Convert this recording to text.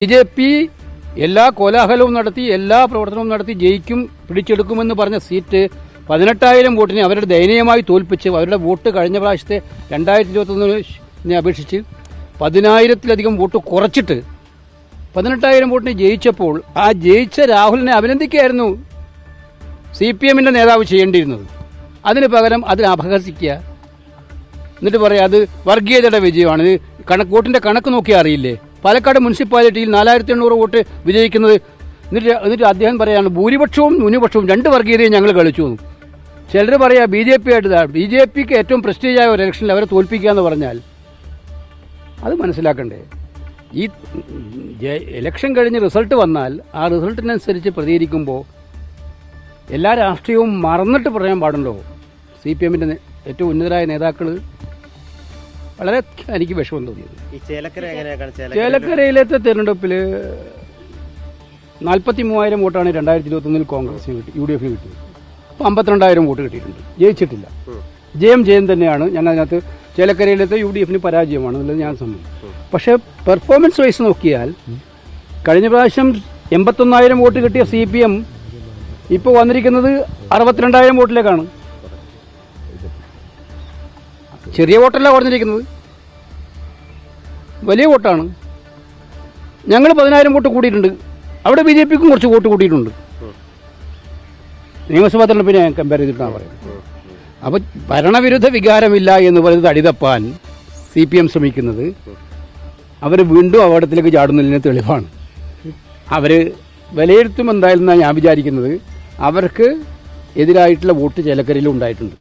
BJP എല്ലാ കോലാഹലവും നടത്തി എല്ലാ പ്രവർത്തനവും നടത്തി ജയിക്കും പിടിച്ചെടുക്കുമെന്ന് പറഞ്ഞ സീറ്റ് 18,000 വോട്ടിനെ അവരുടെ ദയനീയമായി തോൽപ്പിച്ച് അവരുടെ വോട്ട് കഴിഞ്ഞ പ്രാവശ്യത്തെ 2021 അപേക്ഷിച്ച് 10,000-ലധികം വോട്ട് കുറച്ചിട്ട് 18,000 വോട്ടിന് ജയിച്ചപ്പോൾ ആ ജയിച്ച രാഹുലിനെ അഭിനന്ദിക്കുകയായിരുന്നു CPM-ന്റെ നേതാവ് ചെയ്യേണ്ടിയിരുന്നത്. അതിന് പകരം അതിനെ അപഹസിക്കുക, എന്നിട്ട് പറയാം അത് വർഗീയതയുടെ വിജയമാണ്. വോട്ടിന്റെ കണക്ക് നോക്കിയാൽ അറിയില്ലേ? പാലക്കാട് മുനിസിപ്പാലിറ്റിയിൽ 4,800 വോട്ട് വിജയിക്കുന്നത്. എന്നിട്ട് അദ്ദേഹം പറയാണ് ഭൂരിപക്ഷവും ന്യൂനപക്ഷവും രണ്ട് വർഗീയതയും ഞങ്ങൾ കളിച്ചു. ചിലർ പറയാ BJP ആയിട്ട് BJPക്ക് ഏറ്റവും പ്രസ്റ്റീജായ ഒരു ഇലക്ഷനിൽ അവരെ തോൽപ്പിക്കുക എന്ന് പറഞ്ഞാൽ അത് മനസ്സിലാക്കണ്ടേ? ഈ ഇലക്ഷൻ കഴിഞ്ഞ് റിസൾട്ട് വന്നാൽ ആ റിസൾട്ടിനനുസരിച്ച് പ്രതികരിക്കുമ്പോൾ എല്ലാ രാഷ്ട്രീയവും മറന്നിട്ട് പറയാൻ പാടുണ്ടോ? CPM-ന്റെ ഏറ്റവും ഉന്നതരായ നേതാക്കൾ വളരെ എനിക്ക് വിഷമം തോന്നിയത്. ചേലക്കരയിലത്തെ തെരഞ്ഞെടുപ്പിൽ 43,000 വോട്ടാണ് 2021 കോൺഗ്രസിന് കിട്ടി, UDF-ന് കിട്ടിയത്. 52,000 വോട്ട് കിട്ടിയിട്ടുണ്ട്, ജയിച്ചിട്ടില്ല. ജയം തന്നെയാണ്. ഞാൻ അതിനകത്ത് ചേലക്കരയിലത്തെ UDF-ന് പരാജയമാണ് എന്നുള്ളത് ഞാൻ സമ്മതിക്കും. പക്ഷേ പെർഫോമൻസ് വൈസ് നോക്കിയാൽ കഴിഞ്ഞ പ്രാവശ്യം 81,000 വോട്ട് കിട്ടിയ CPM ഇപ്പോൾ വന്നിരിക്കുന്നത് 62,000 വോട്ടിലേക്കാണ്. ചെറിയ വോട്ടല്ല കുറഞ്ഞിരിക്കുന്നത്, വലിയ വോട്ടാണ്. ഞങ്ങൾ 10,000 വോട്ട് കൂടിയിട്ടുണ്ട്. അവിടെ BJPക്കും കുറച്ച് വോട്ട് കൂട്ടിയിട്ടുണ്ട്. നിയമസഭാ തെരഞ്ഞെടുപ്പിനെ കമ്പയർ ചെയ്തിട്ടാണ് പറയുന്നത്. അപ്പോൾ ഭരണവിരുദ്ധ വികാരമില്ല എന്ന് പറയുന്നത് അടിതപ്പാൻ CPM ശ്രമിക്കുന്നത് അവർ വീണ്ടും അപകടത്തിലേക്ക് ചാടുന്നതിന് തെളിവാണ്. അവർ വിലയിരുത്തും എന്തായാലും ഞാൻ വിചാരിക്കുന്നത് അവർക്ക് എതിരായിട്ടുള്ള വോട്ട് ചേലക്കരയിലും ഉണ്ടായിട്ടുണ്ട്.